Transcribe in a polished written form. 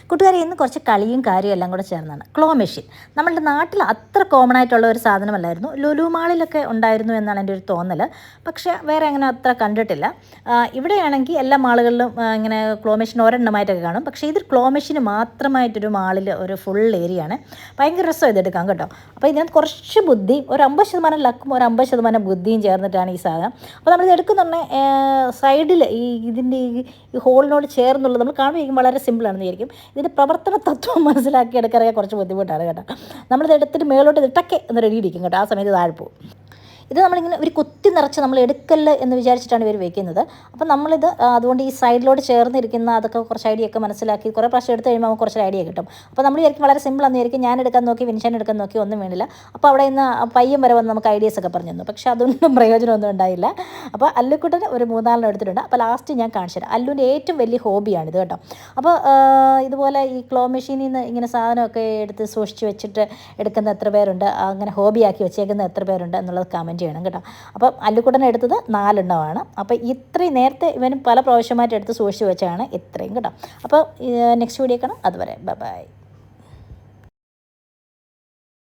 കൂട്ടുകാരെ ഇന്ന് കുറച്ച് കളിയും കാര്യവും എല്ലാം കൂടെ ചേർന്നാണ് ക്ലോ മെഷീൻ. നമ്മളുടെ നാട്ടിൽ അത്ര കോമൺ ആയിട്ടുള്ള ഒരു സാധനമല്ലായിരുന്നു. ലുലു മാളിലൊക്കെ ഉണ്ടായിരുന്നു എന്നാണ് എൻ്റെ ഒരു തോന്നൽ. പക്ഷേ വേറെ അങ്ങനെ അത്ര കണ്ടിട്ടില്ല. ഇവിടെയാണെങ്കിൽ എല്ലാ മാളുകളിലും ഇങ്ങനെ ക്ലോ മെഷീൻ ഒരെണ്ണമായിട്ടൊക്കെ കാണും. പക്ഷേ ഇത് ക്ലോ മെഷീന് മാത്രമായിട്ടൊരു മാളിൽ ഒരു ഫുൾ ഏരിയ ആണ്. ഭയങ്കര രസം ഇതെടുക്കാം കേട്ടോ. അപ്പോൾ ഇതിനകത്ത് കുറച്ച് ബുദ്ധിയും ഒരു 50% ലക്കും ഒരു 50% ബുദ്ധിയും ചേർന്നിട്ടാണ് ഈ സാധനം. അപ്പോൾ നമ്മളിത് എടുക്കുന്നുണ്ടെ സൈഡിൽ ഇതിൻ്റെ ഈ ഹോളിനോട് ചേർന്നുള്ളത് നമ്മൾ കാണുമ്പോൾ വളരെ സിമ്പിളാണെന്ന് വിചാരിക്കും. ഇതിൻ്റെ പ്രവർത്തന തത്വം മനസ്സിലാക്കി എടുക്കാനൊക്കെ കുറച്ച് ബുദ്ധിമുട്ടാണ് കേട്ടോ. നമ്മളിത് എടുത്തിട്ട് മേളോട്ട് ഇട്ടൊക്കെ എന്ന് റെഡി ഇരിക്കും കേട്ടോ. ആ സമയത്ത് താഴെ പോകും. ഇത് നമ്മളിങ്ങനെ ഒരു കുത്തി നിറച്ച് നമ്മൾ എടുക്കല്ല് എന്ന് വിചാരിച്ചിട്ടാണ് ഇവർ വെക്കുന്നത്. അപ്പോൾ നമ്മളിത് അതുകൊണ്ട് ഈ സൈഡിലോട്ട് ചേർന്നിരിക്കുന്ന അതൊക്കെ കുറച്ച് ഐഡിയ ഒക്കെ മനസ്സിലാക്കി കുറേ പ്രാവശ്യം എടുത്ത് കഴിയുമ്പോൾ നമുക്ക് കുറച്ച് ഐഡിയ കിട്ടും. അപ്പോൾ നമ്മൾ വിചാരിക്കും വളരെ സിമ്പിളാണെന്ന് വിചാരിക്കും. ഞാൻ എടുക്കാൻ നോക്കി, വിൻഷൻ എടുക്കാൻ നോക്കി, ഒന്നും വേണ്ടില്ല. അപ്പോൾ അവിടെ നിന്ന് പയ്യൻ വരെ വന്ന് നമുക്ക് ഐഡിയാസ് ഒക്കെ പറഞ്ഞു തന്നു. പക്ഷേ അതൊന്നും പ്രയോജനമൊന്നും ഉണ്ടായില്ല. അപ്പോൾ അല്ലുക്കുട്ടന് ഒരു 3-4 എടുത്തിട്ടുണ്ട്. അപ്പോൾ ലാസ്റ്റ് ഞാൻ കാണിച്ചു തരാം. അല്ലുവിൻ്റെ ഏറ്റവും വലിയ ഹോബിയാണിത് കേട്ടോ. അപ്പോൾ ഇതുപോലെ ഈ ക്ലോ മെഷീനിൽ നിന്ന് ഇങ്ങനെ സാധനമൊക്കെ എടുത്ത് സൂക്ഷിച്ച് വെച്ചിട്ട് എടുക്കുന്ന എത്ര പേരുണ്ട്, അങ്ങനെ ഹോബിയാക്കി വെച്ചേക്കുന്ന എത്ര പേരുണ്ട് എന്നുള്ളത് കമൻറ്റ് ചെയ്യണം കേട്ടോ. അപ്പം അല്ലുക്കുട്ടൻ എടുത്തത് 4 എണ്ണമാണ്. അപ്പോൾ ഇത്രയും നേരത്തെ ഇവനും പല പ്രാവശ്യമായിട്ട് എടുത്ത് സൂക്ഷിച്ച് വെച്ചാണ് ഇത്രയും കേട്ടോ. അപ്പോൾ നെക്സ്റ്റ് വീഡിയോ കാണാം. അതുവരെ ബൈ ബൈ.